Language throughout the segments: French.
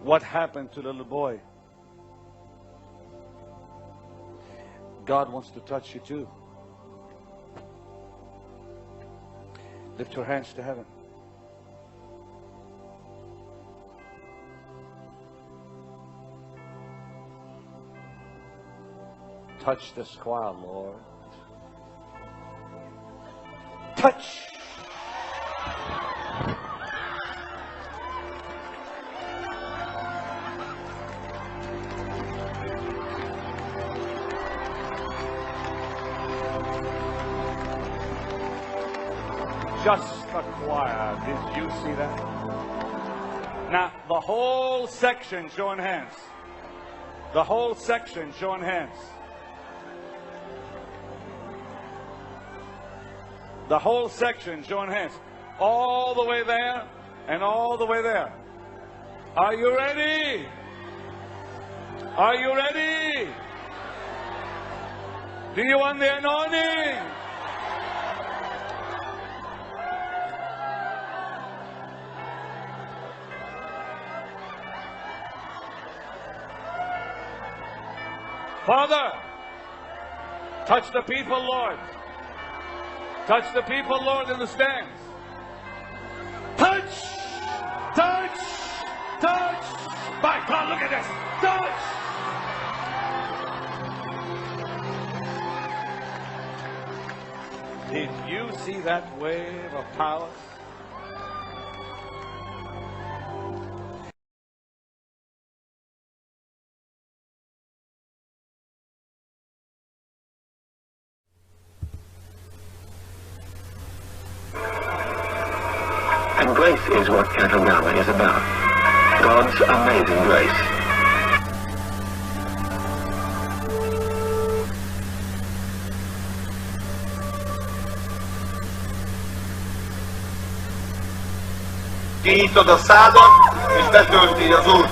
What happened to the little boy? God wants to touch you too. Lift your hands to heaven. Touch this choir, Lord. Touch. Just a choir. Did you see that? Now, the whole section join hands. The whole section join hands. The whole section join hands. All the way there and all the way there. Are you ready? Are you ready? Do you want the anointing? Father, touch the people, Lord. Touch the people, Lord, in the stands. Touch! Touch! Touch! My God, look at this! Touch! Did you see that wave of power? And grace is what Katagama is about. God's amazing grace. Finito Dossado e Stati Uniti Azul.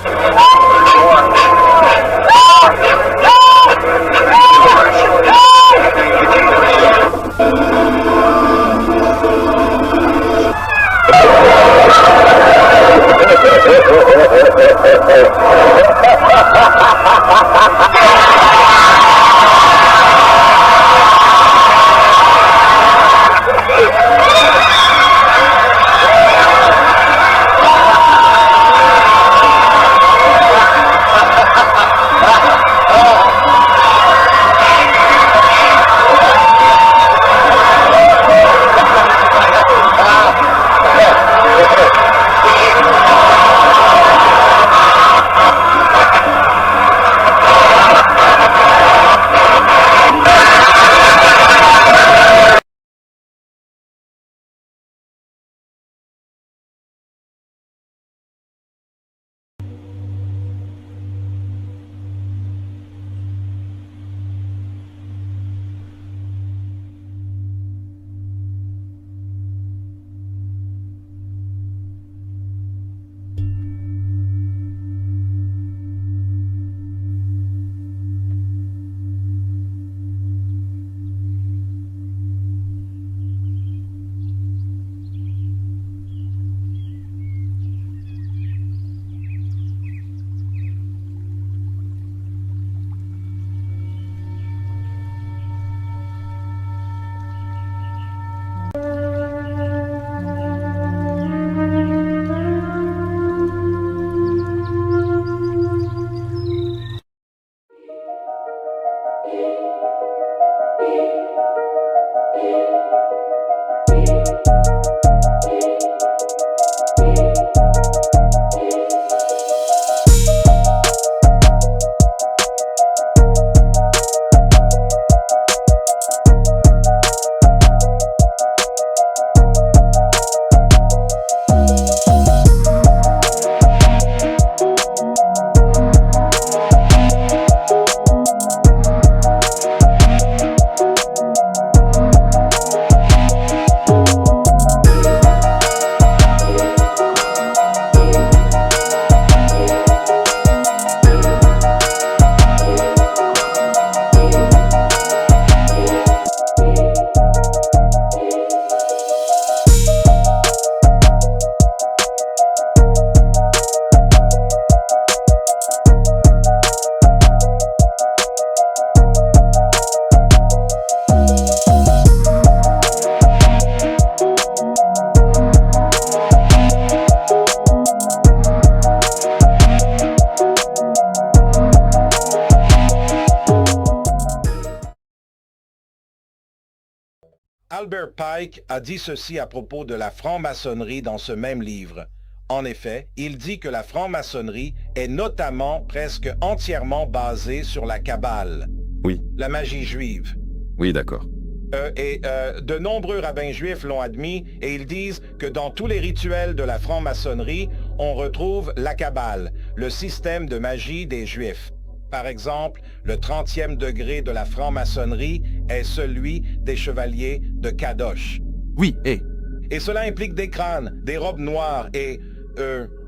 Albert Pike a dit ceci à propos de la franc-maçonnerie dans ce même livre. En effet, il dit que la franc-maçonnerie est notamment presque entièrement basée sur la Kabbale, Oui, la magie juive. oui, d'accord. De nombreux rabbins juifs l'ont admis et ils disent que dans tous les rituels de la franc-maçonnerie, on retrouve la Kabbale, le système de magie des Juifs. Par exemple, le 30e degré de la franc-maçonnerie est celui des chevaliers de Kadosh. Oui, Et cela implique des crânes, des robes noires et,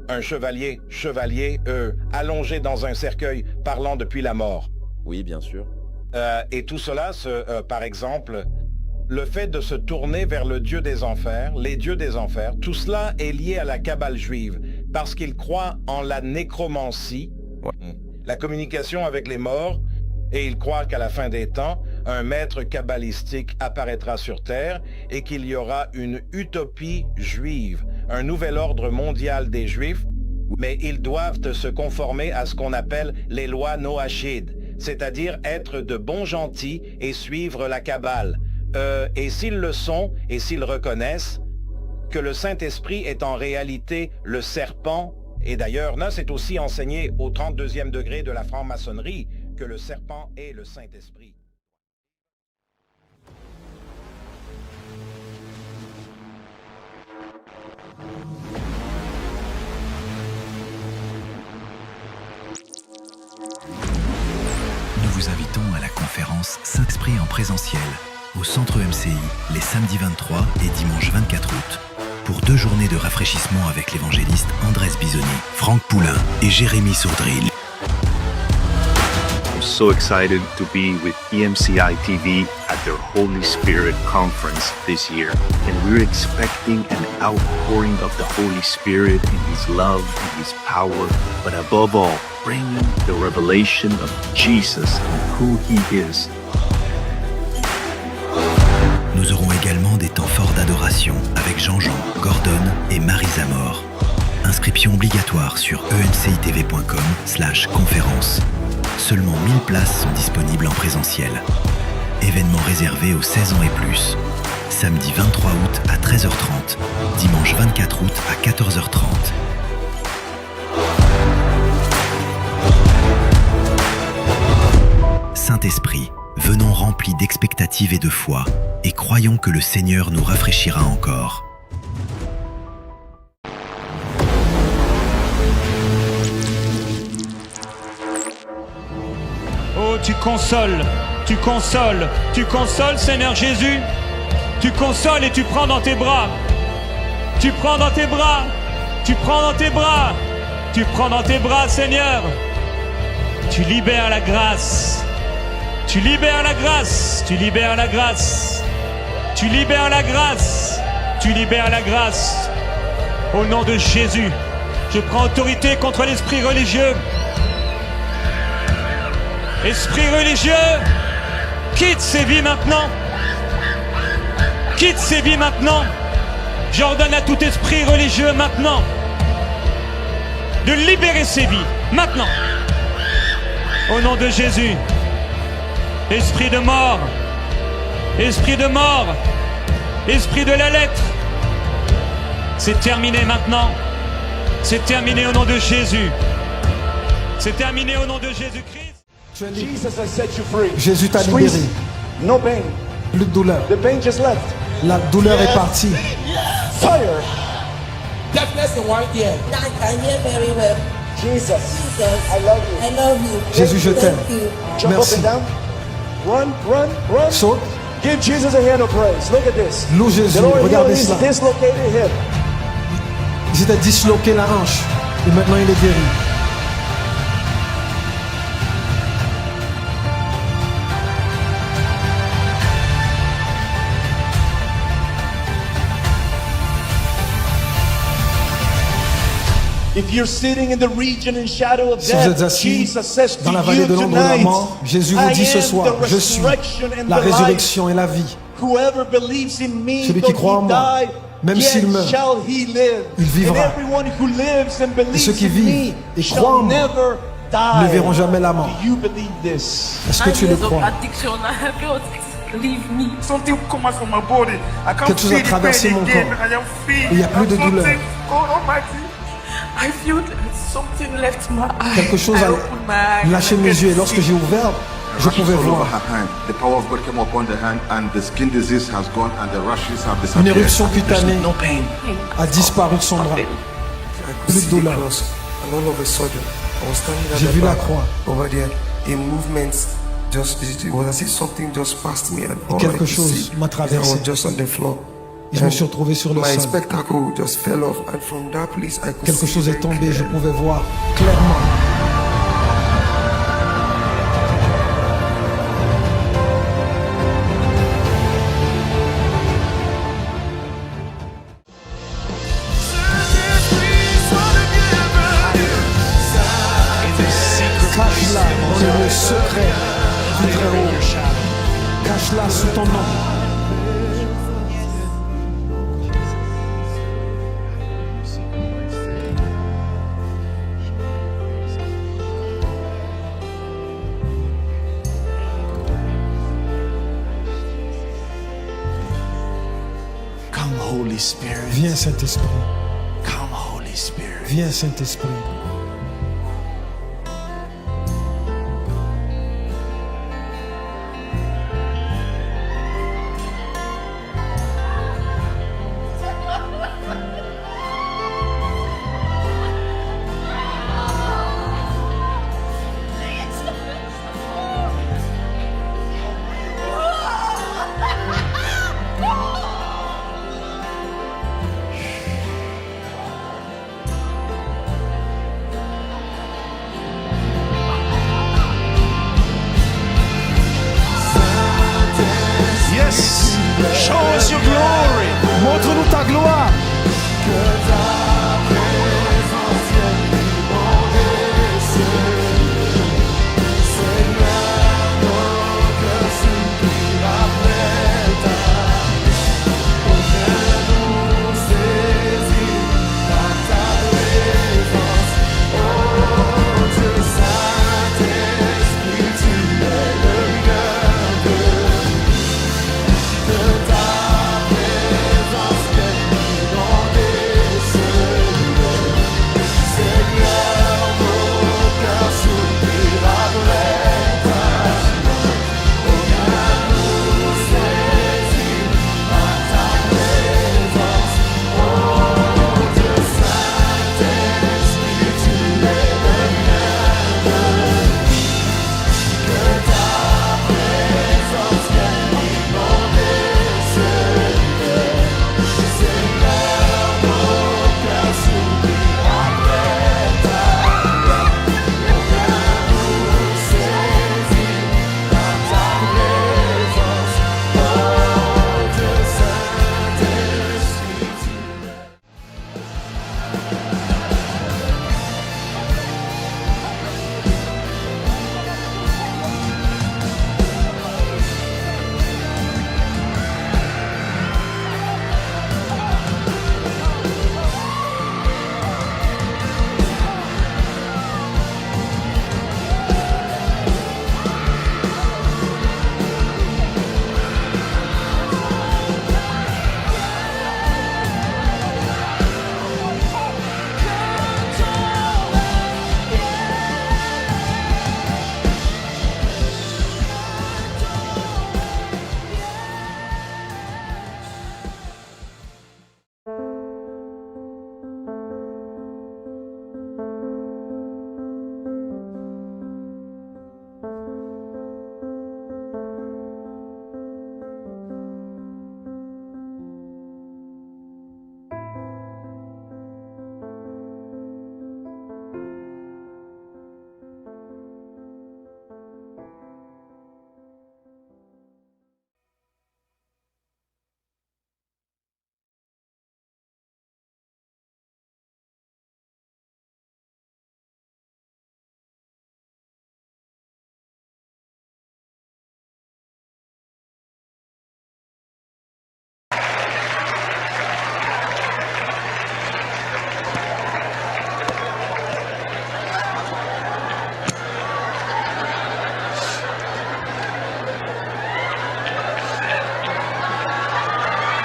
un chevalier, allongé dans un cercueil parlant depuis la mort. oui, bien sûr. Et tout cela, par exemple, le fait de se tourner vers le Dieu des enfers, les dieux des enfers, tout cela est lié à la Kabbale juive, parce qu'ils croient en la nécromancie, la communication avec les morts, et ils croient qu'à la fin des temps, un maître kabbalistique apparaîtra sur Terre et qu'il y aura une utopie juive, un nouvel ordre mondial des Juifs, mais ils doivent se conformer à ce qu'on appelle les lois Noachide, c'est-à-dire être de bons gentils et suivre la Kabbale. Et s'ils le sont, et s'ils reconnaissent que le Saint-Esprit est en réalité le serpent, et d'ailleurs, là, c'est aussi enseigné au 32e degré de la franc-maçonnerie que le serpent est le Saint-Esprit. Nous vous invitons à la conférence Saint-Esprit en présentiel au Centre MCI les samedis 23 et dimanche 24 août pour 2 journées de rafraîchissement avec l'évangéliste Andrés Bisoni, Franck Poulain et Jérémy Sourdril. I'm so excited to be with EMCI TV at their Holy Spirit Conference this year. And we're expecting an outpouring of the Holy Spirit in His love and His power, but above all, bringing the revelation of Jesus and who He is. Nous aurons également des temps forts d'adoration avec Jean-Jean, Gordon et Marie Zamor. Inscription obligatoire sur encitv.com/conférence. Seulement 1000 places sont disponibles en présentiel. Événement réservé aux 16 ans et plus. Samedi 23 août à 13h30. Dimanche 24 août à 14h30. Saint-Esprit, venons remplis d'expectatives et de foi, et croyons que le Seigneur nous rafraîchira encore. Oh, tu consoles, Seigneur Jésus. Tu consoles et tu prends dans tes bras. Tu prends dans tes bras, tu prends dans tes bras, tu prends dans tes bras, Seigneur. Tu libères la grâce. Tu libères la grâce, tu libères la grâce, tu libères la grâce, tu libères la grâce. Au nom de Jésus, je prends autorité contre l'esprit religieux. Esprit religieux, quitte ces vies maintenant. Quitte ces vies maintenant. J'ordonne à tout esprit religieux maintenant de libérer ces vies maintenant. Au nom de Jésus. Esprit de mort, esprit de mort, esprit de la lettre, c'est terminé maintenant. C'est terminé au nom de Jésus. C'est terminé au nom de Jésus-Christ. Jesus has set you free. Jésus t'a libéré. Squeeze. No pain. Plus de douleur. The pain just left. La douleur est partie. Fire. Deafness and white ear. I can hear very well. Jesus. Jesus. I love you. I love you. Jésus, je t'aime. Thank you. Jump Merci. up and down. Run, run, run. Saute. Give Jesus a hand of praise. Look at this. Loue Jésus. The Lord Regardez healed his cela. dislocated hip. Il s'était disloqué la hanche. Et maintenant il est guéri. If you're sitting in the region and shadow of Si vous êtes death, assis Jesus says dans la to vallée you de l'ombre de la tonight, mort, Jésus vous I dit ce am soir, the je suis resurrection and la the life. résurrection et la vie. Whoever believes in me, Celui though qui croit en he moi, die, même yet s'il meurt, shall he live. il vivra. And everyone who lives and Et ceux believes qui in vivent me et shall croient en moi never die. ne verront jamais la mort. Do you believe this? Est-ce que tu le crois? Addiction. I have got leave me. Something comes from my body. I can't Quelque chose a feel the traversé pain mon again. corps. I am free. Il n'y a plus de douleur. God Almighty. I feel that something left my eye. Quelque chose I a opened my eyes lâché and I mes could yeux et lorsque see. j'ai ouvert, je pouvais all over voir. her hand. The power of God came upon the hand, and the skin disease has gone, and the rashes have Une disappeared. éruption cutanée No pain. a disparu de son bras. Plus de douleur. And all of a sudden, I was standing at J'ai the vu la back croix. over there. A movement just, it was as if something just passed me, and all I Quelque could chose see, m'a I traversé. was just on the floor. Je me And suis retrouvé sur le my sol. spectacle just fell off, and from that place I could Quelque see chose est very tombé, je clearly. pouvais voir clairement. Cache-la dans le lieu secret du très haut. Cache-la sous ton nom. Come, Holy Spirit. Viens Saint-Esprit. Come, Holy Spirit. Viens Saint-Esprit.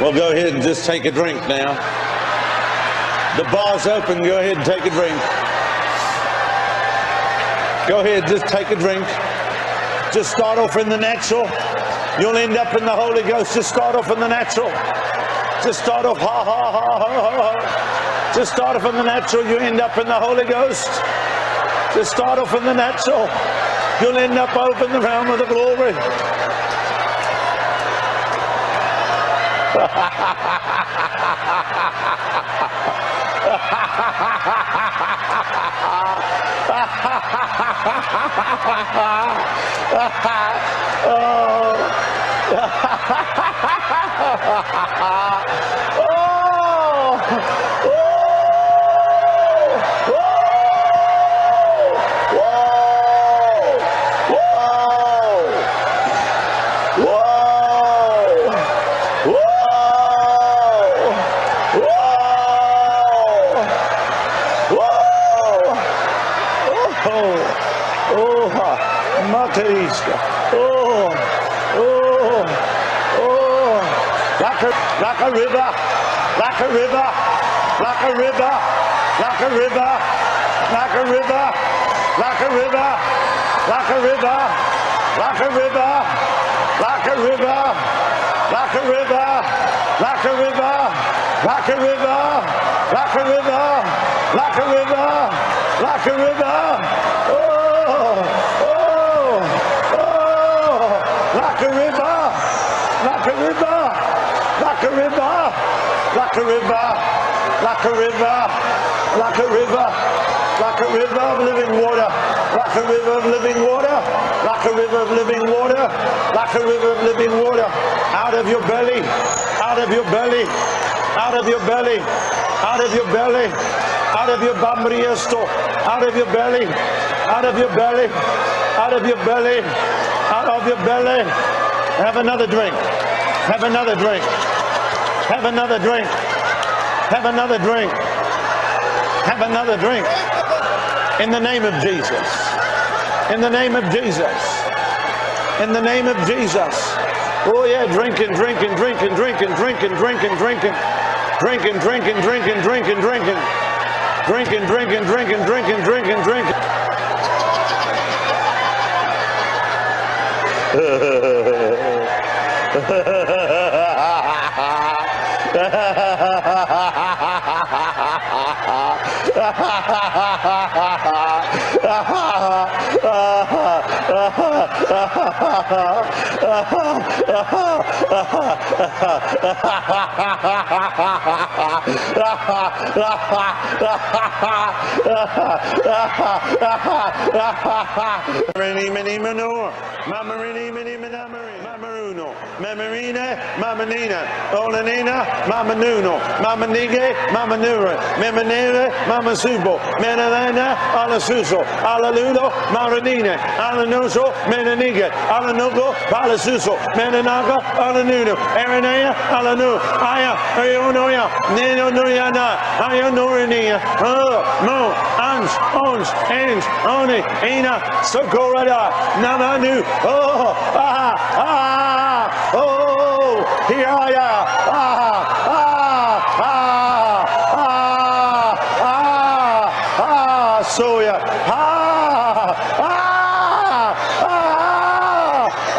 Well, go ahead and just take a drink now. The bar's open. Go ahead and take a drink. Go ahead, just take a drink. Just start off in the natural. You'll end up in the Holy Ghost. Just start off in the natural. Just start off, ha, ha, ha, ha, ha. Just start off in the natural. You end up in the Holy Ghost. Just start off in the natural. You'll end up over in the realm of the glory. Like a river, like a river, like a river, like a river, like a river, like a river, like a river, like a river, like a river, like a river, like a river, like a river, like a river, like a river, like a river. Oh, oh, oh, like a river, like a river. Like a river, like a river, like a river, like a river, like a river of living water, like a river of living water, like a river of living water, like a river of living water, out of your belly, out of your belly, out of your belly, out of your belly, out of your bambriesto, out of your belly, out of your belly, out of your belly, out of your belly. Have another drink. Have another drink. Have another drink. Have another drink. Have another drink. In the name of Jesus. In the name of Jesus. In the name of Jesus. Oh yeah, drinking, drinking, drinking, drinking, drinking, drinking, drinking, drinking, drinking, drinking, drinking, drinking, drinking, drinking, drinking, drinking, drinking, drinking. Mamarine, Mamanina, Olanina, Mamanuno, Mamanige, Mamanura, Memanere, Mamasubo, Menalana, Alasuso, Alaludo, Maranine, Alanuso, Menaniga, Alanugo, Palasuso, Menanaga, Alanuno, Aranea, Alanu, Aya, Ionoya, Nino Nuyana, Ionorinia, Mo, Ans, Ons, Ens, Oni, Ina, Socorada, Namanu, oh, ah, ah, oh, here I am, ah, ah, ah, ah, ah, ah, soya, ah, ah, ah,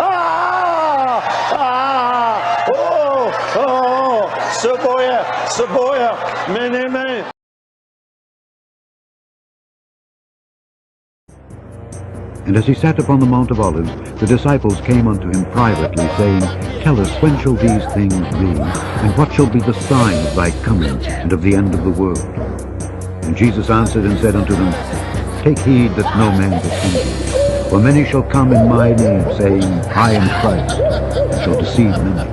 ah, ah, oh, oh, Saboya, Saboya, Meneme. And as he sat upon the Mount of Olives, the disciples came unto him privately, saying, Tell us, when shall these things be? And what shall be the sign of thy coming and of the end of the world? And Jesus answered and said unto them, Take heed that no man deceive you. For many shall come in my name, saying, I am Christ, and shall deceive many.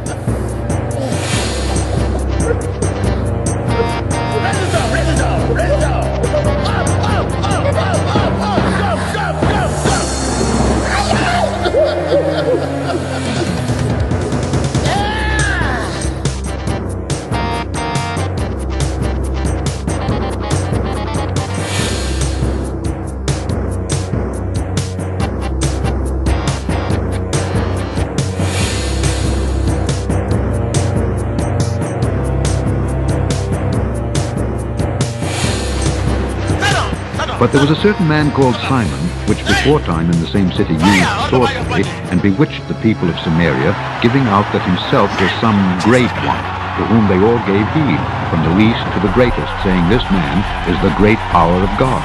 But there was a certain man called Simon, which before time in the same city used sorcery, and bewitched the people of Samaria, giving out that himself was some great one, to whom they all gave heed, from the least to the greatest, saying, This man is the great power of God.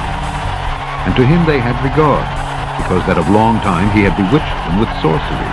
And to him they had regard, because that of long time he had bewitched them with sorcery.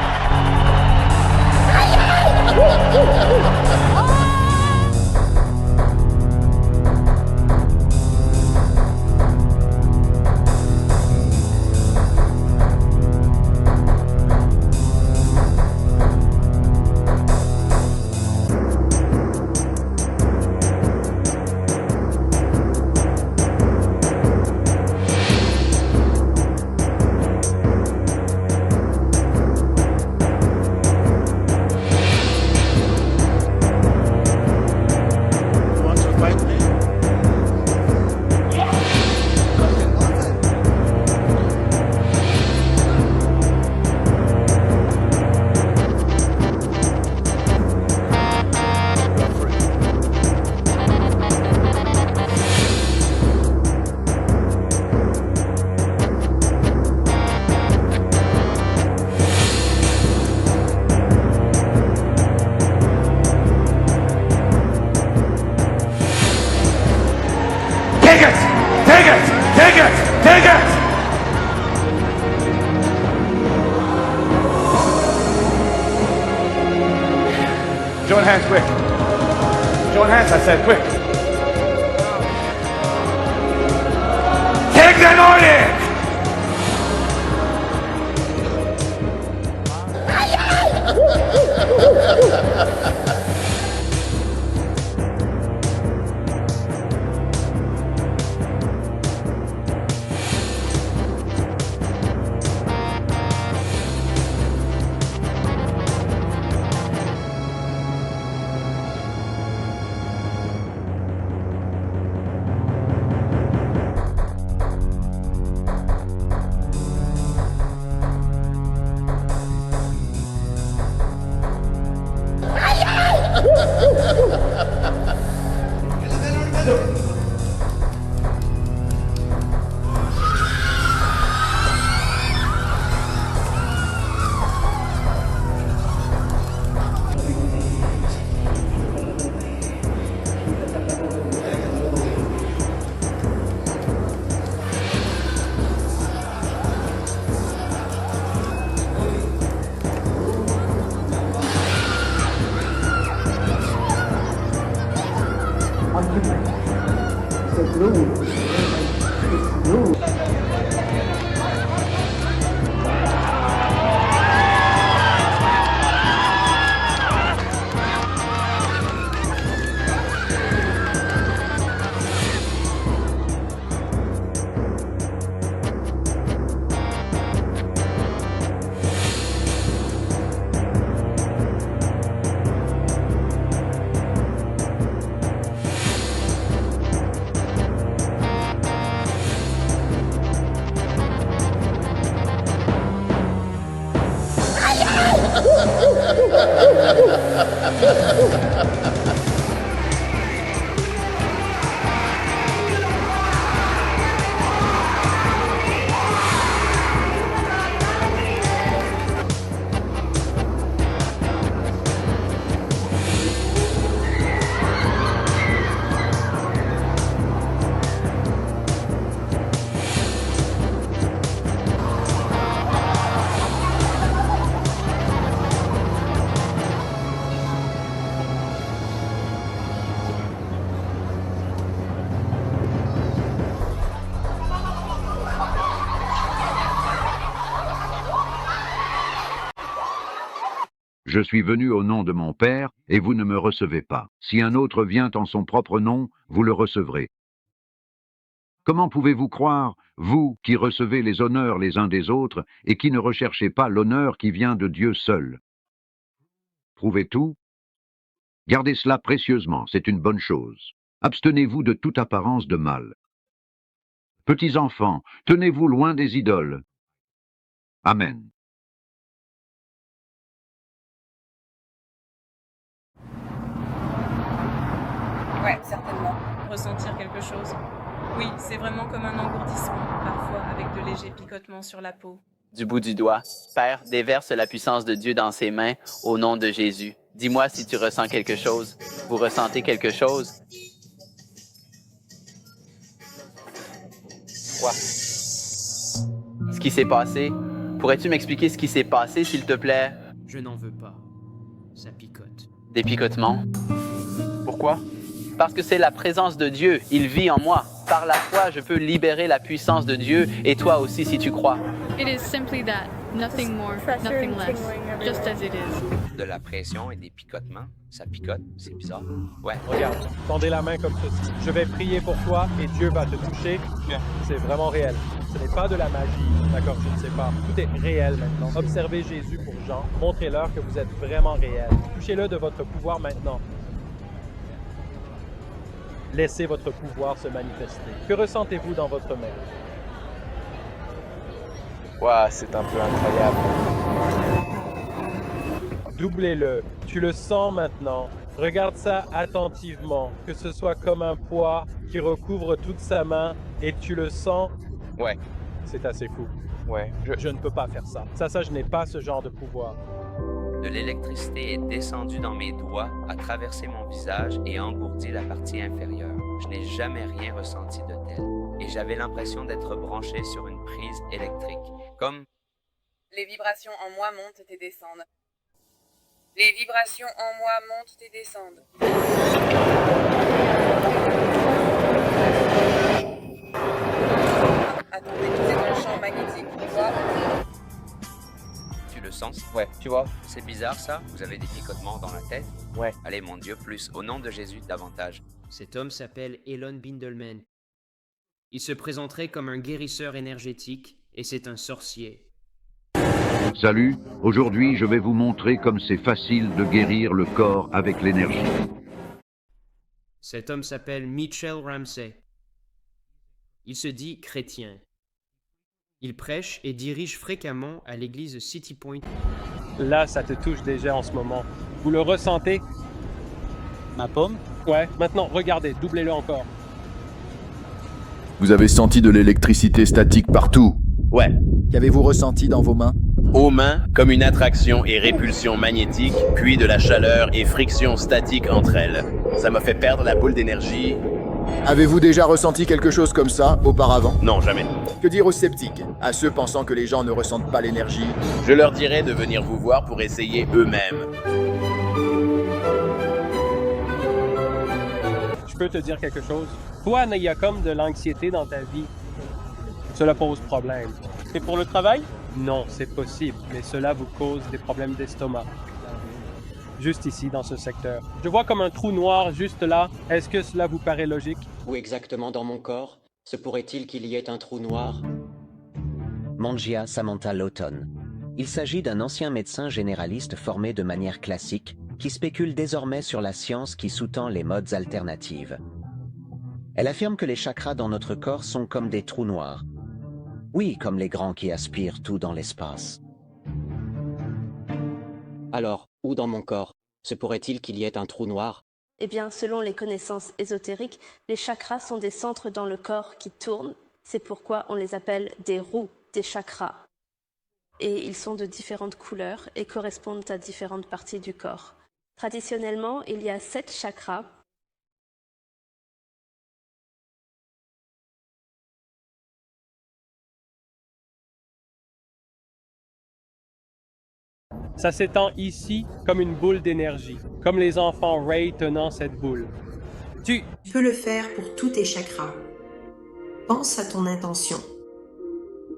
Join hands quick. Join hands, I said, quick. Take the anointing! Je suis venu au nom de mon Père, et vous ne me recevez pas. Si un autre vient en son propre nom, vous le recevrez. Comment pouvez-vous croire, vous qui recevez les honneurs les uns des autres, et qui ne recherchez pas l'honneur qui vient de Dieu seul? Prouvez tout. Gardez cela précieusement, c'est une bonne chose. Abstenez-vous de toute apparence de mal. Petits enfants, tenez-vous loin des idoles. Amen. Ouais, certainement. Ressentir quelque chose. Oui, c'est vraiment comme un engourdissement, parfois avec de légers picotements sur la peau. Du bout du doigt. Père, déverse la puissance de Dieu dans ses mains au nom de Jésus. Dis-moi si tu ressens quelque chose. Vous ressentez quelque chose? Quoi? Ce qui s'est passé? Pourrais-tu m'expliquer ce qui s'est passé, s'il te plaît? Je n'en veux pas. Ça picote. Des picotements? Pourquoi? Parce que c'est la présence de Dieu. Il vit en moi. Par la foi, je peux libérer la puissance de Dieu et toi aussi si tu crois. It is simply that. Nothing more, nothing less. Just as it is. De la pression et des picotements. Ça picote, c'est bizarre. Ouais. Regarde, tendez la main comme ceci. Je vais prier pour toi et Dieu va te toucher. C'est vraiment réel. Ce n'est pas de la magie, d'accord, je ne sais pas. Tout est réel maintenant. Observez Jésus pour Jean. Montrez-leur que vous êtes vraiment réel. Touchez-le de votre pouvoir maintenant. Laissez votre pouvoir se manifester. Que ressentez-vous dans votre main? Waouh, c'est un peu incroyable. Doublez-le. Tu le sens maintenant. Regarde ça attentivement. Que ce soit comme un poids qui recouvre toute sa main et tu le sens. Ouais. C'est assez fou. Ouais. Je ne peux pas faire ça. Ça, je n'ai pas ce genre de pouvoir. De l'électricité est descendue dans mes doigts, a traversé mon visage et engourdi la partie inférieure. Je n'ai jamais rien ressenti de tel. Et j'avais l'impression d'être branché sur une prise électrique. Comme... Les vibrations en moi montent et descendent. Les vibrations en moi montent et descendent. Attendez, c'est un champ magnétique, tu vois? Tu le sens? Ouais, tu vois? C'est bizarre ça? Vous avez des picotements dans la tête? Ouais. Allez mon Dieu, plus. Au nom de Jésus, davantage. Cet homme s'appelle Elon Bindelman. Il se présenterait comme un guérisseur énergétique et c'est un sorcier. Salut, aujourd'hui je vais vous montrer comme c'est facile de guérir le corps avec l'énergie. Cet homme s'appelle Mitchell Ramsey. Il se dit chrétien. Il prêche et dirige fréquemment à l'église City Point. Là, ça te touche déjà en ce moment. Vous le ressentez? Ma paume? Ouais, maintenant, regardez, doublez-le encore. Vous avez senti de l'électricité statique partout? Ouais. Qu'avez-vous ressenti dans vos mains? Aux mains, comme une attraction et répulsion magnétique, puis de la chaleur et friction statique entre elles. Ça m'a fait perdre la boule d'énergie. Avez-vous déjà ressenti quelque chose comme ça auparavant? Non, jamais. Que dire aux sceptiques, à ceux pensant que les gens ne ressentent pas l'énergie? Je leur dirais de venir vous voir pour essayer eux-mêmes. Je peux te dire quelque chose? Toi, il y a comme de l'anxiété dans ta vie. Cela pose problème. C'est pour le travail? Non, c'est possible, mais cela vous cause des problèmes d'estomac. Juste ici, dans ce secteur. Je vois comme un trou noir juste là. Est-ce que cela vous paraît logique? Où exactement dans mon corps se pourrait-il qu'il y ait un trou noir? Mangia Samantha Lawton. Il s'agit d'un ancien médecin généraliste formé de manière classique qui spécule désormais sur la science qui sous-tend les modes alternatives. Elle affirme que les chakras dans notre corps sont comme des trous noirs. Oui, comme les grands qui aspirent tout dans l'espace. Alors, où dans mon corps se pourrait-il qu'il y ait un trou noir? Eh bien, selon les connaissances ésotériques, les chakras sont des centres dans le corps qui tournent. C'est pourquoi on les appelle des roues, des chakras. Et ils sont de différentes couleurs et correspondent à différentes parties du corps. Traditionnellement, il y a 7 chakras. Ça s'étend ici comme une boule d'énergie, comme les enfants Ray tenant cette boule. Tu peux le faire pour tous tes chakras. Pense à ton intention.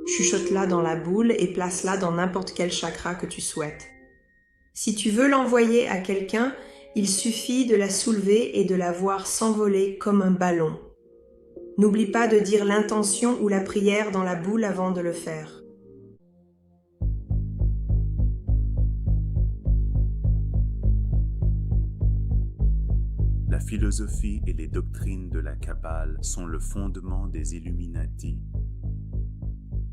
Chuchote-la dans la boule et place-la dans n'importe quel chakra que tu souhaites. Si tu veux l'envoyer à quelqu'un, il suffit de la soulever et de la voir s'envoler comme un ballon. N'oublie pas de dire l'intention ou la prière dans la boule avant de le faire. La philosophie et les doctrines de la Kabbale sont le fondement des Illuminati.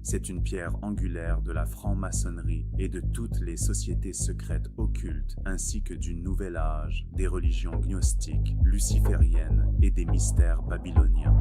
C'est une pierre angulaire de la franc-maçonnerie et de toutes les sociétés secrètes occultes, ainsi que du nouvel âge, des religions gnostiques, lucifériennes et des mystères babyloniens.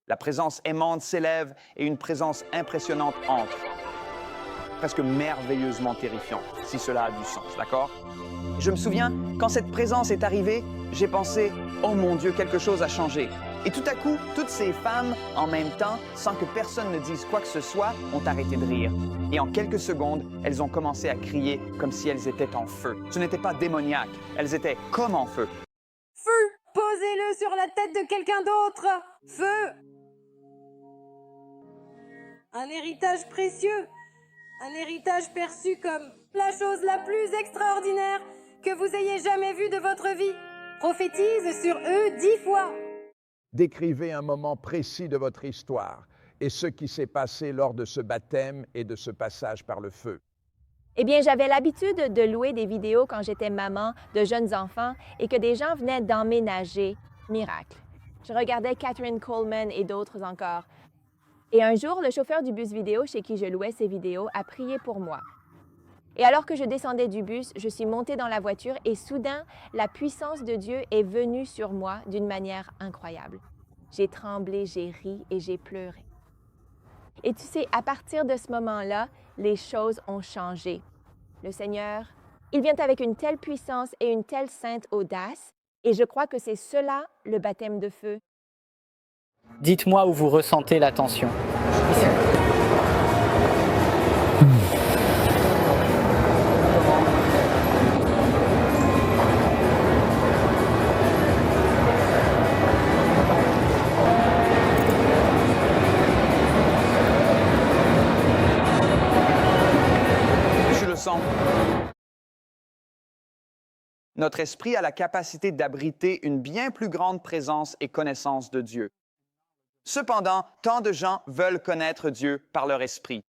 La présence aimante s'élève et une présence impressionnante entre. Presque merveilleusement terrifiant, si cela a du sens, d'accord? Je me souviens, quand cette présence est arrivée, j'ai pensé « Oh mon Dieu, quelque chose a changé ». Et tout à coup, toutes ces femmes, en même temps, sans que personne ne dise quoi que ce soit, ont arrêté de rire. Et en quelques secondes, elles ont commencé à crier comme si elles étaient en feu. Ce n'était pas démoniaque, elles étaient comme en feu. Feu! Posez-le sur la tête de quelqu'un d'autre! Feu! Un héritage précieux, un héritage perçu comme la chose la plus extraordinaire que vous ayez jamais vue de votre vie. Prophétise sur eux 10 fois. Décrivez un moment précis de votre histoire et ce qui s'est passé lors de ce baptême et de ce passage par le feu. Eh bien, j'avais l'habitude de louer des vidéos quand j'étais maman de jeunes enfants et que des gens venaient d'emménager. Miracle. Je regardais Catherine Coleman et d'autres encore. Et un jour, le chauffeur du bus vidéo chez qui je louais ces vidéos a prié pour moi. Et alors que je descendais du bus, je suis montée dans la voiture et soudain, la puissance de Dieu est venue sur moi d'une manière incroyable. J'ai tremblé, j'ai ri et j'ai pleuré. Et tu sais, à partir de ce moment-là, les choses ont changé. Le Seigneur, il vient avec une telle puissance et une telle sainte audace, et je crois que c'est cela, le baptême de feu. Dites-moi où vous ressentez la tension. Ici. Notre esprit a la capacité d'abriter une bien plus grande présence et connaissance de Dieu. Cependant, tant de gens veulent connaître Dieu par leur esprit.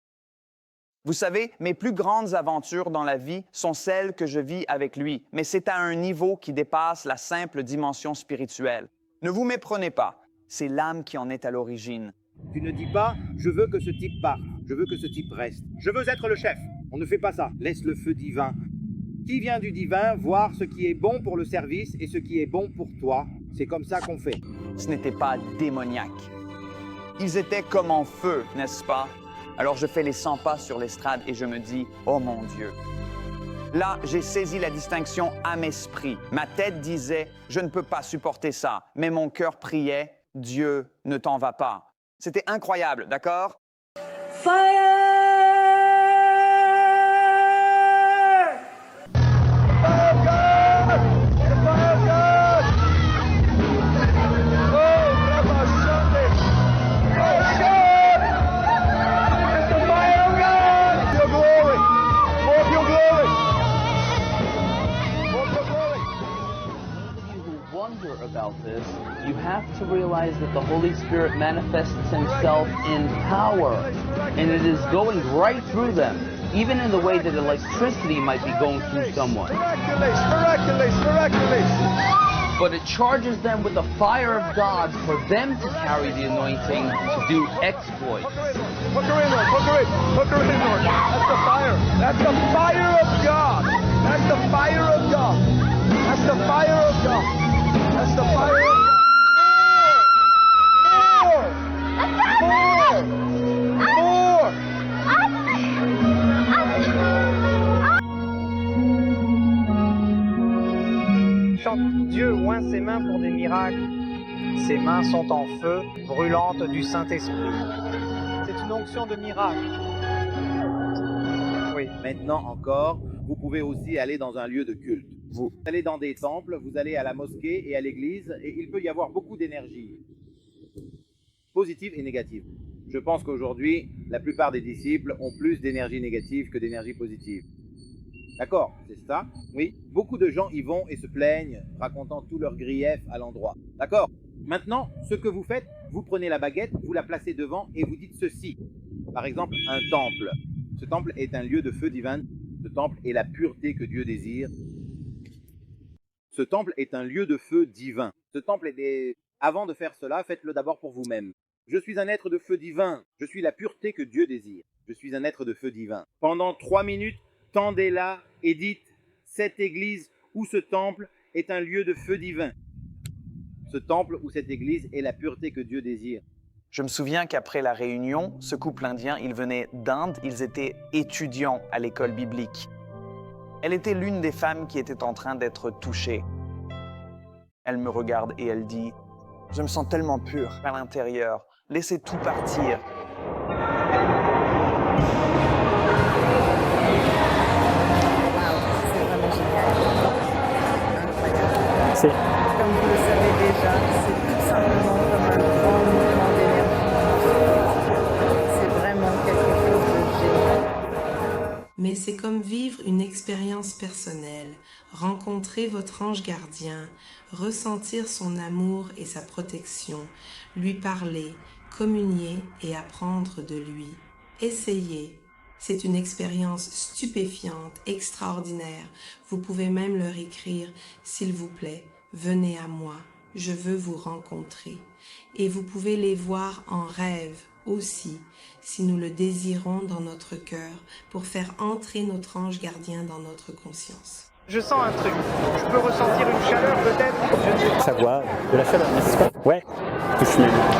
Vous savez, mes plus grandes aventures dans la vie sont celles que je vis avec lui, mais c'est à un niveau qui dépasse la simple dimension spirituelle. Ne vous méprenez pas, c'est l'âme qui en est à l'origine. Tu ne dis pas « je veux que ce type parte, je veux que ce type reste, je veux être le chef ». On ne fait pas ça. Laisse le feu divin. Qui vient du divin voir ce qui est bon pour le service et ce qui est bon pour toi. C'est comme ça qu'on fait. Ce n'était pas démoniaque. Ils étaient comme en feu, n'est-ce pas? Alors je fais les 100 pas sur l'estrade et je me dis « Oh mon Dieu ». Là, j'ai saisi la distinction âme-esprit. Ma tête disait « Je ne peux pas supporter ça », mais mon cœur priait « Dieu, ne t'en va pas ». C'était incroyable, d'accord? Fire! About this, you have to realize that the Holy Spirit manifests himself in power, and it is going right through them, even in the way that electricity might be going through someone. But it charges them with the fire of God for them to carry the anointing to do exploits. Hook her in, Lord. Hook her in. Hook her in, Lord. That's the fire. That's the fire of God. That's the fire of God. That's the fire of God. That's the fire of God. More! Chante Dieu oint ses mains pour des miracles. Ses mains sont en feu, brûlantes du Saint-Esprit. C'est une onction de miracle. Oui. Maintenant encore, vous pouvez aussi aller dans un lieu de culte. Vous allez dans des temples, vous allez à la mosquée et à l'église, et il peut y avoir beaucoup d'énergie, positive et négative. Je pense qu'aujourd'hui, la plupart des disciples ont plus d'énergie négative que d'énergie positive. D'accord, c'est ça? Oui. Beaucoup de gens y vont et se plaignent, racontant tous leurs griefs à l'endroit. D'accord? Maintenant, ce que vous faites, vous prenez la baguette, vous la placez devant et vous dites ceci. Par exemple, un temple. Ce temple est un lieu de feu divin. Ce temple est la pureté que Dieu désire. Ce temple est un lieu de feu divin. Ce temple est... Avant de faire cela, faites-le d'abord pour vous-même. Je suis un être de feu divin. Je suis la pureté que Dieu désire. Je suis un être de feu divin. Pendant 3 minutes, tendez-la et dites « Cette église ou ce temple est un lieu de feu divin. Ce temple ou cette église est la pureté que Dieu désire. » Je me souviens qu'après la réunion, ce couple indien, ils venaient d'Inde, ils étaient étudiants à l'école biblique. Elle était l'une des femmes qui était en train d'être touchée. Elle me regarde et elle dit « Je me sens tellement pure à l'intérieur, laissez tout partir. » Comme vous le savez déjà, c'est tout simplement comme un grand mouvement d'énergie. C'est vraiment quelque chose de génial. Mais c'est comme vivre une expérience personnelle, rencontrer votre ange gardien, ressentir son amour et sa protection, lui parler, communier et apprendre de lui. Essayez. C'est une expérience stupéfiante, extraordinaire. Vous pouvez même leur écrire « S'il vous plaît, venez à moi, je veux vous rencontrer ». Et vous pouvez les voir en rêve aussi, si nous le désirons dans notre cœur, pour faire entrer notre ange gardien dans notre conscience. Je sens un truc. Je peux ressentir une chaleur peut-être. Ça voit de la chaleur, n'est-ce pas? Ouais. Touche mes mains.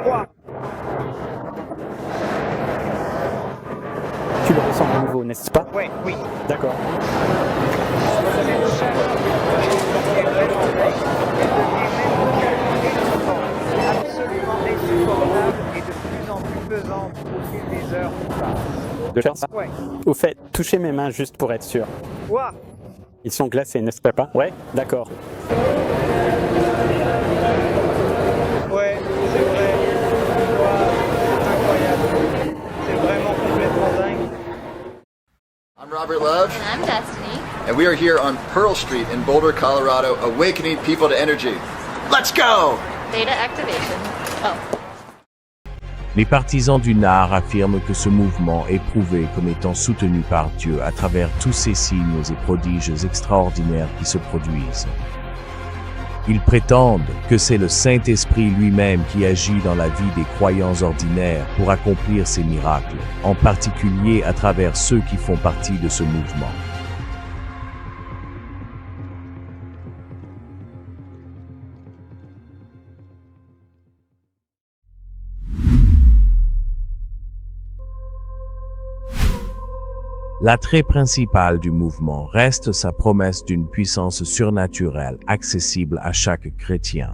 Froid. Tu le ressens de nouveau, n'est-ce pas? Oui, oui. D'accord. Absolument insupportable et de plus en plus pesante au fil des heures qui passent. De faire ça? Ouais. Au fait, touchez mes mains juste pour être sûr. Quoi? Ils sont glacés, n'est-ce pas? Ouais, d'accord. Ouais, c'est vrai. Wow, c'est incroyable. C'est vraiment complètement dingue. I'm Robert Love. And I'm Destiny. and we are here on Pearl Street in Boulder, Colorado, awakening people to energy. Let's go! Theta activation. Oh. Les partisans du NAR affirment que ce mouvement est prouvé comme étant soutenu par Dieu à travers tous ces signes et prodiges extraordinaires qui se produisent. Ils prétendent que c'est le Saint-Esprit lui-même qui agit dans la vie des croyants ordinaires pour accomplir ces miracles, en particulier à travers ceux qui font partie de ce mouvement. L'attrait principal du mouvement reste sa promesse d'une puissance surnaturelle accessible à chaque chrétien.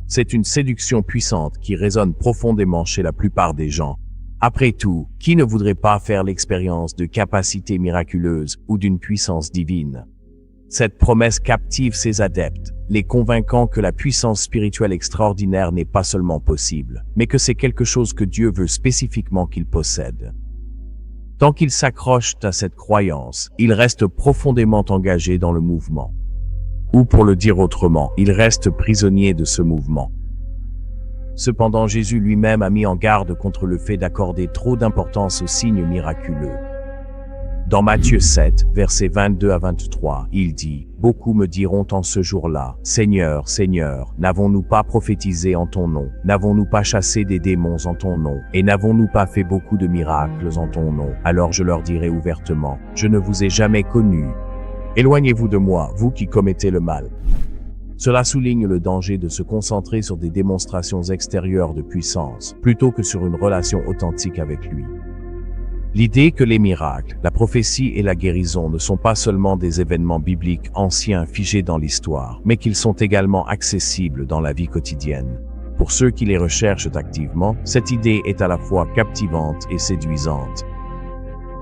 C'est une séduction puissante qui résonne profondément chez la plupart des gens. Après tout, qui ne voudrait pas faire l'expérience de capacités miraculeuses ou d'une puissance divine? Cette promesse captive ses adeptes, les convainquant que la puissance spirituelle extraordinaire n'est pas seulement possible, mais que c'est quelque chose que Dieu veut spécifiquement qu'ils possèdent. Tant qu'ils s'accrochent à cette croyance, ils restent profondément engagés dans le mouvement. Ou pour le dire autrement, ils restent prisonniers de ce mouvement. Cependant, Jésus lui-même a mis en garde contre le fait d'accorder trop d'importance aux signes miraculeux. Dans Matthieu 7, versets 22 à 23, il dit « Beaucoup me diront en ce jour-là, Seigneur, Seigneur, n'avons-nous pas prophétisé en ton nom? N'avons-nous pas chassé des démons en ton nom? Et n'avons-nous pas fait beaucoup de miracles en ton nom? Alors je leur dirai ouvertement, je ne vous ai jamais connus. Éloignez-vous de moi, vous qui commettez le mal. » Cela souligne le danger de se concentrer sur des démonstrations extérieures de puissance, plutôt que sur une relation authentique avec lui. L'idée que les miracles, la prophétie et la guérison ne sont pas seulement des événements bibliques anciens figés dans l'histoire, mais qu'ils sont également accessibles dans la vie quotidienne. Pour ceux qui les recherchent activement, cette idée est à la fois captivante et séduisante.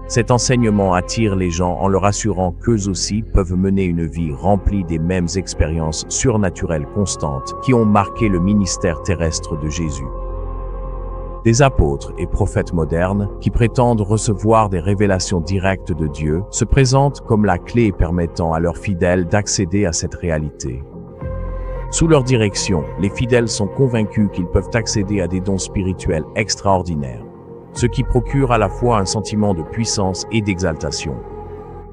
Cet enseignement attire les gens en leur assurant qu'eux aussi peuvent mener une vie remplie des mêmes expériences surnaturelles constantes qui ont marqué le ministère terrestre de Jésus. Des apôtres et prophètes modernes, qui prétendent recevoir des révélations directes de Dieu, se présentent comme la clé permettant à leurs fidèles d'accéder à cette réalité. Sous leur direction, les fidèles sont convaincus qu'ils peuvent accéder à des dons spirituels extraordinaires, ce qui procure à la fois un sentiment de puissance et d'exaltation.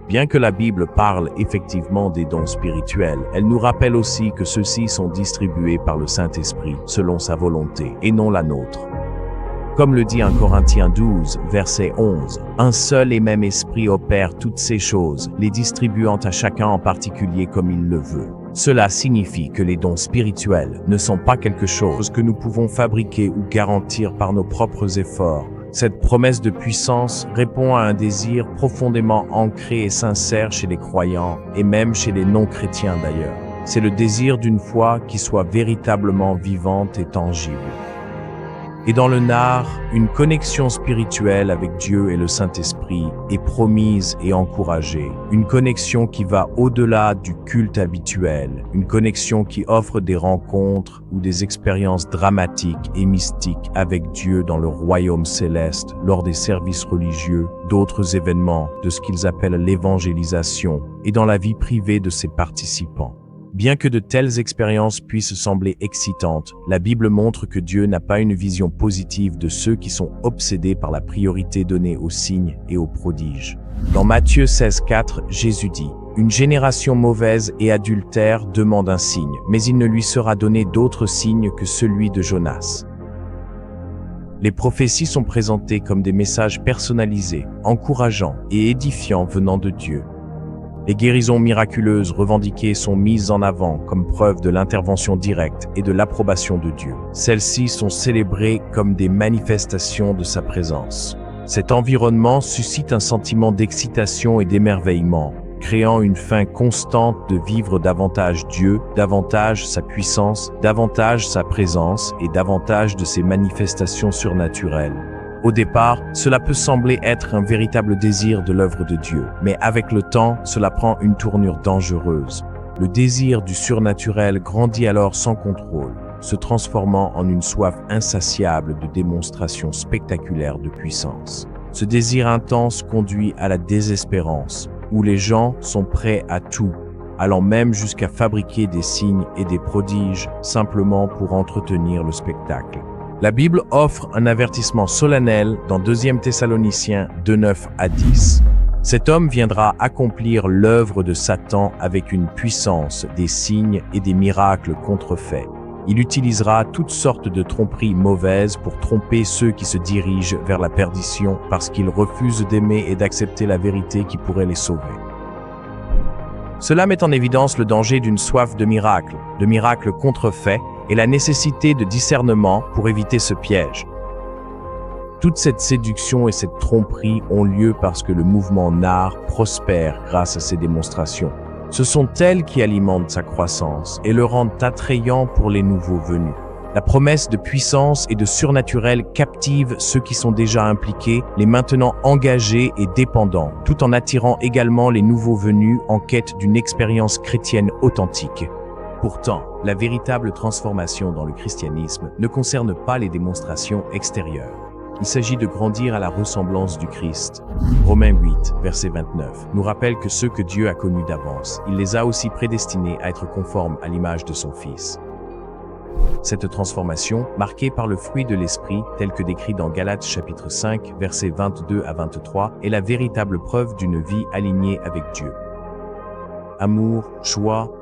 Bien que la Bible parle effectivement des dons spirituels, elle nous rappelle aussi que ceux-ci sont distribués par le Saint-Esprit selon sa volonté et non la nôtre. Comme le dit 1 Corinthiens 12, verset 11, « Un seul et même esprit opère toutes ces choses, les distribuant à chacun en particulier comme il le veut. » Cela signifie que les dons spirituels ne sont pas quelque chose que nous pouvons fabriquer ou garantir par nos propres efforts. Cette promesse de puissance répond à un désir profondément ancré et sincère chez les croyants, et même chez les non-chrétiens d'ailleurs. C'est le désir d'une foi qui soit véritablement vivante et tangible. Et dans le NAR, une connexion spirituelle avec Dieu et le Saint-Esprit est promise et encouragée. Une connexion qui va au-delà du culte habituel. Une connexion qui offre des rencontres ou des expériences dramatiques et mystiques avec Dieu dans le royaume céleste, lors des services religieux, d'autres événements, de ce qu'ils appellent l'évangélisation, et dans la vie privée de ses participants. Bien que de telles expériences puissent sembler excitantes, la Bible montre que Dieu n'a pas une vision positive de ceux qui sont obsédés par la priorité donnée aux signes et aux prodiges. Dans Matthieu 16,4, Jésus dit « Une génération mauvaise et adultère demande un signe, mais il ne lui sera donné d'autre signe que celui de Jonas. » Les prophéties sont présentées comme des messages personnalisés, encourageants et édifiants venant de Dieu. Les guérisons miraculeuses revendiquées sont mises en avant comme preuve de l'intervention directe et de l'approbation de Dieu. Celles-ci sont célébrées comme des manifestations de sa présence. Cet environnement suscite un sentiment d'excitation et d'émerveillement, créant une faim constante de vivre davantage Dieu, davantage sa puissance, davantage sa présence et davantage de ses manifestations surnaturelles. Au départ, cela peut sembler être un véritable désir de l'œuvre de Dieu, mais avec le temps, cela prend une tournure dangereuse. Le désir du surnaturel grandit alors sans contrôle, se transformant en une soif insatiable de démonstrations spectaculaires de puissance. Ce désir intense conduit à la désespérance, où les gens sont prêts à tout, allant même jusqu'à fabriquer des signes et des prodiges simplement pour entretenir le spectacle. La Bible offre un avertissement solennel dans 2 Thessaloniciens 2:9 à 10. Cet homme viendra accomplir l'œuvre de Satan avec une puissance, des signes et des miracles contrefaits. Il utilisera toutes sortes de tromperies mauvaises pour tromper ceux qui se dirigent vers la perdition parce qu'ils refusent d'aimer et d'accepter la vérité qui pourrait les sauver. Cela met en évidence le danger d'une soif de miracles contrefaits et la nécessité de discernement pour éviter ce piège. Toute cette séduction et cette tromperie ont lieu parce que le mouvement NAR prospère grâce à ces démonstrations. Ce sont elles qui alimentent sa croissance et le rendent attrayant pour les nouveaux venus. La promesse de puissance et de surnaturel captive ceux qui sont déjà impliqués, les maintenant engagés et dépendants, tout en attirant également les nouveaux venus en quête d'une expérience chrétienne authentique. Pourtant, la véritable transformation dans le christianisme ne concerne pas les démonstrations extérieures. Il s'agit de grandir à la ressemblance du Christ. Romains 8, verset 29, nous rappelle que ceux que Dieu a connus d'avance, il les a aussi prédestinés à être conformes à l'image de son Fils. Cette transformation, marquée par le fruit de l'Esprit, tel que décrit dans Galates chapitre 5, versets 22 à 23, est la véritable preuve d'une vie alignée avec Dieu. Amour, joie,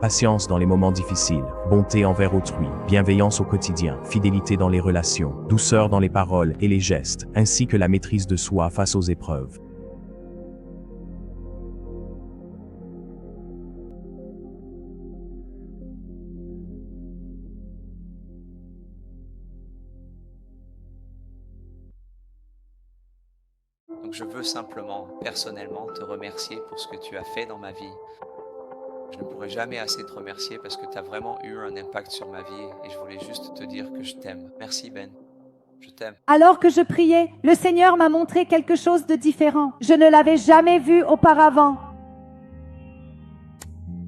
patience dans les moments difficiles, bonté envers autrui, bienveillance au quotidien, fidélité dans les relations, douceur dans les paroles et les gestes, ainsi que la maîtrise de soi face aux épreuves. Donc je veux simplement, personnellement, te remercier pour ce que tu as fait dans ma vie. Je ne pourrai jamais assez te remercier parce que tu as vraiment eu un impact sur ma vie et je voulais juste te dire que je t'aime. Merci Ben, je t'aime. Alors que je priais, le Seigneur m'a montré quelque chose de différent. Je ne l'avais jamais vu auparavant.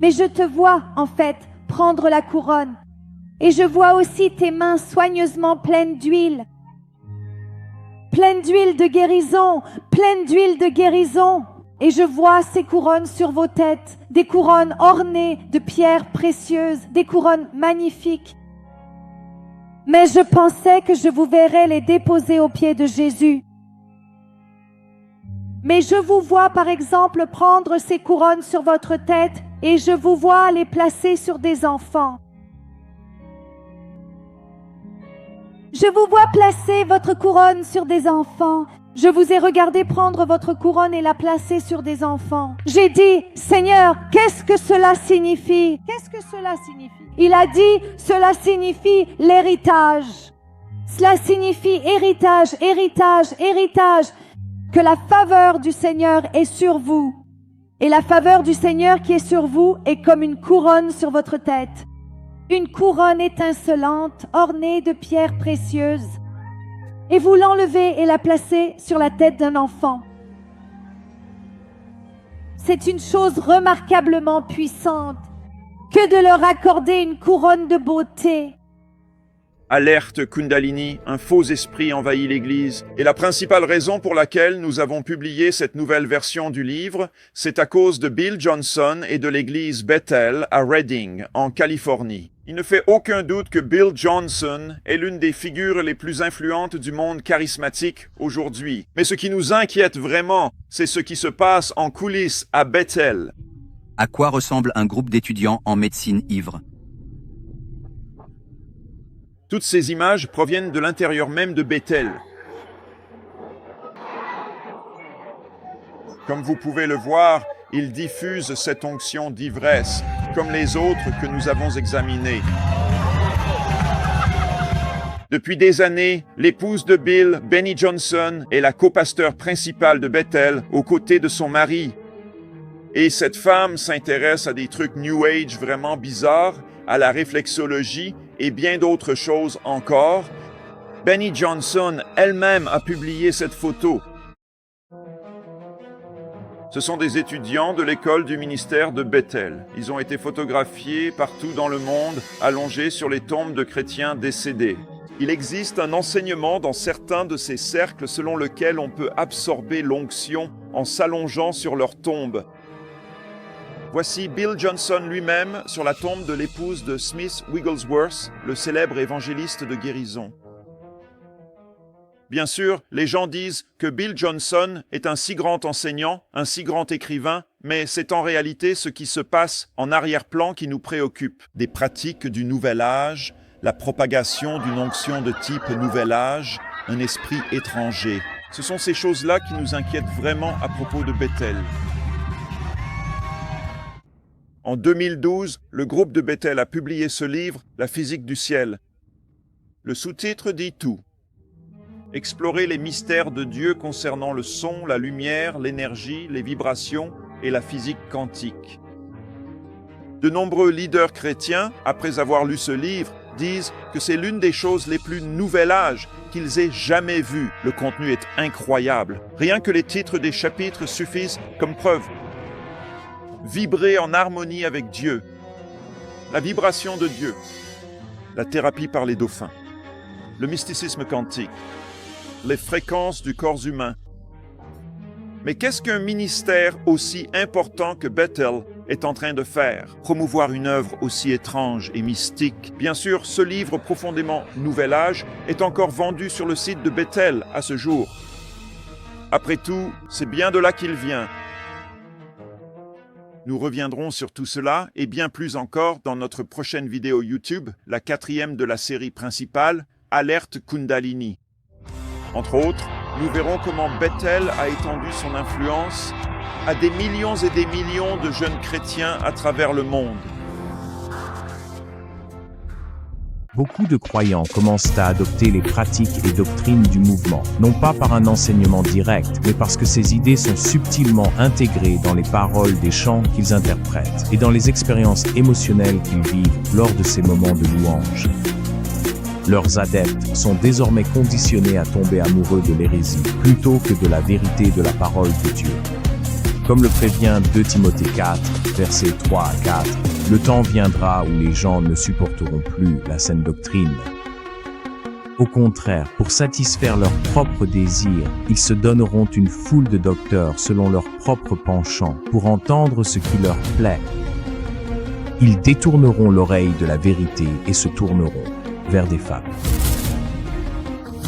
Mais je te vois, en fait, prendre la couronne. Et je vois aussi tes mains soigneusement pleines d'huile. Pleines d'huile de guérison, pleines d'huile de guérison. Et je vois ces couronnes sur vos têtes, des couronnes ornées de pierres précieuses, des couronnes magnifiques. Mais je pensais que je vous verrais les déposer aux pieds de Jésus. Mais je vous vois par exemple prendre ces couronnes sur votre tête et je vous vois les placer sur des enfants. Je vous vois placer votre couronne sur des enfants. Je vous ai regardé prendre votre couronne et la placer sur des enfants. J'ai dit, Seigneur, qu'est-ce que cela signifie? Qu'est-ce que cela signifie? Il a dit, cela signifie l'héritage. Cela signifie héritage, héritage, héritage. Que la faveur du Seigneur est sur vous. Et la faveur du Seigneur qui est sur vous est comme une couronne sur votre tête. Une couronne étincelante, ornée de pierres précieuses. Et vous l'enlevez et la placez sur la tête d'un enfant. C'est une chose remarquablement puissante que de leur accorder une couronne de beauté. Alerte Kundalini, un faux esprit envahit l'Église. Et la principale raison pour laquelle nous avons publié cette nouvelle version du livre, c'est à cause de Bill Johnson et de l'Église Bethel à Redding, en Californie. Il ne fait aucun doute que Bill Johnson est l'une des figures les plus influentes du monde charismatique aujourd'hui. Mais ce qui nous inquiète vraiment, c'est ce qui se passe en coulisses à Bethel. À quoi ressemble un groupe d'étudiants en médecine ivres? Toutes ces images proviennent de l'intérieur même de Bethel. Comme vous pouvez le voir, il diffuse cette onction d'ivresse, comme les autres que nous avons examinés. Depuis des années, l'épouse de Bill, Benny Johnson, est la copasteur principale de Bethel aux côtés de son mari. Et cette femme s'intéresse à des trucs New Age vraiment bizarres, à la réflexologie et bien d'autres choses encore. Benny Johnson elle-même a publié cette photo. Ce sont des étudiants de l'école du ministère de Bethel. Ils ont été photographiés partout dans le monde, allongés sur les tombes de chrétiens décédés. Il existe un enseignement dans certains de ces cercles selon lequel on peut absorber l'onction en s'allongeant sur leur tombe. Voici Bill Johnson lui-même sur la tombe de l'épouse de Smith Wigglesworth, le célèbre évangéliste de guérison. Bien sûr, les gens disent que Bill Johnson est un si grand enseignant, un si grand écrivain, mais c'est en réalité ce qui se passe en arrière-plan qui nous préoccupe. Des pratiques du Nouvel Âge, la propagation d'une onction de type Nouvel Âge, un esprit étranger. Ce sont ces choses-là qui nous inquiètent vraiment à propos de Bethel. En 2012, le groupe de Bethel a publié ce livre, La physique du ciel. Le sous-titre dit tout. Explorer les mystères de Dieu concernant le son, la lumière, l'énergie, les vibrations et la physique quantique. De nombreux leaders chrétiens, après avoir lu ce livre, disent que c'est l'une des choses les plus nouvel âge qu'ils aient jamais vues. Le contenu est incroyable. Rien que les titres des chapitres suffisent comme preuve. Vibrer en harmonie avec Dieu. La vibration de Dieu. La thérapie par les dauphins. Le mysticisme quantique. Les fréquences du corps humain. Mais qu'est-ce qu'un ministère aussi important que Bethel est en train de faire? Promouvoir une œuvre aussi étrange et mystique. Bien sûr, ce livre profondément Nouvel Âge est encore vendu sur le site de Bethel à ce jour. Après tout, c'est bien de là qu'il vient. Nous reviendrons sur tout cela et bien plus encore dans notre prochaine vidéo YouTube, la 4e de la série principale, Alerte Kundalini. Entre autres, nous verrons comment Bethel a étendu son influence à des millions et des millions de jeunes chrétiens à travers le monde. Beaucoup de croyants commencent à adopter les pratiques et doctrines du mouvement, non pas par un enseignement direct, mais parce que ces idées sont subtilement intégrées dans les paroles des chants qu'ils interprètent et dans les expériences émotionnelles qu'ils vivent lors de ces moments de louange. Leurs adeptes sont désormais conditionnés à tomber amoureux de l'hérésie plutôt que de la vérité de la parole de Dieu. Comme le prévient 2 Timothée 4, versets 3 à 4, le temps viendra où les gens ne supporteront plus la saine doctrine. Au contraire, pour satisfaire leurs propres désirs, ils se donneront une foule de docteurs selon leur propre penchant pour entendre ce qui leur plaît. Ils détourneront l'oreille de la vérité et se tourneront vers des fables.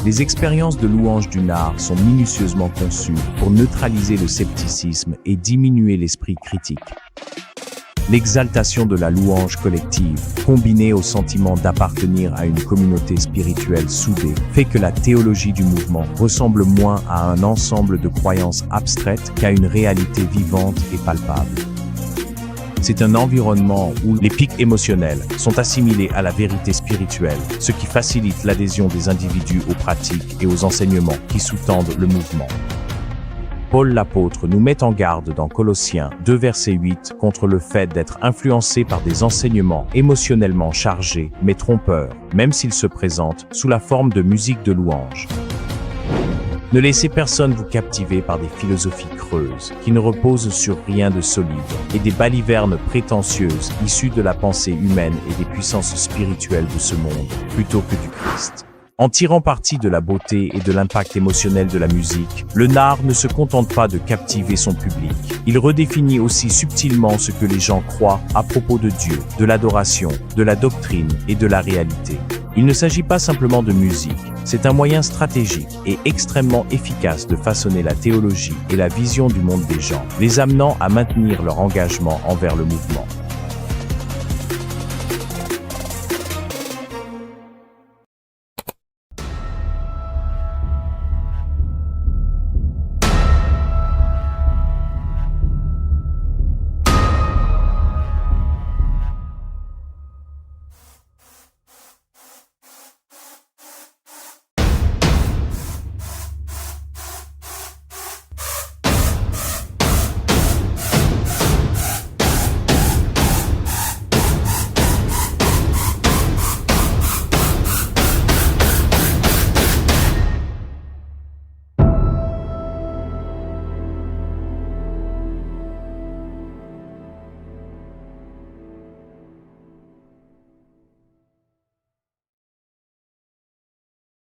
Les expériences de louange du Nard sont minutieusement conçues pour neutraliser le scepticisme et diminuer l'esprit critique. L'exaltation de la louange collective, combinée au sentiment d'appartenir à une communauté spirituelle soudée, fait que la théologie du mouvement ressemble moins à un ensemble de croyances abstraites qu'à une réalité vivante et palpable. C'est un environnement où les pics émotionnels sont assimilés à la vérité spirituelle, ce qui facilite l'adhésion des individus aux pratiques et aux enseignements qui sous-tendent le mouvement. Paul l'apôtre nous met en garde dans Colossiens 2 verset 8 contre le fait d'être influencé par des enseignements émotionnellement chargés mais trompeurs, même s'ils se présentent sous la forme de musique de louange. Ne laissez personne vous captiver par des philosophies creuses, qui ne reposent sur rien de solide, et des balivernes prétentieuses issues de la pensée humaine et des puissances spirituelles de ce monde, plutôt que du Christ. En tirant parti de la beauté et de l'impact émotionnel de la musique, le Nard ne se contente pas de captiver son public. Il redéfinit aussi subtilement ce que les gens croient à propos de Dieu, de l'adoration, de la doctrine et de la réalité. Il ne s'agit pas simplement de musique, c'est un moyen stratégique et extrêmement efficace de façonner la théologie et la vision du monde des gens, les amenant à maintenir leur engagement envers le mouvement.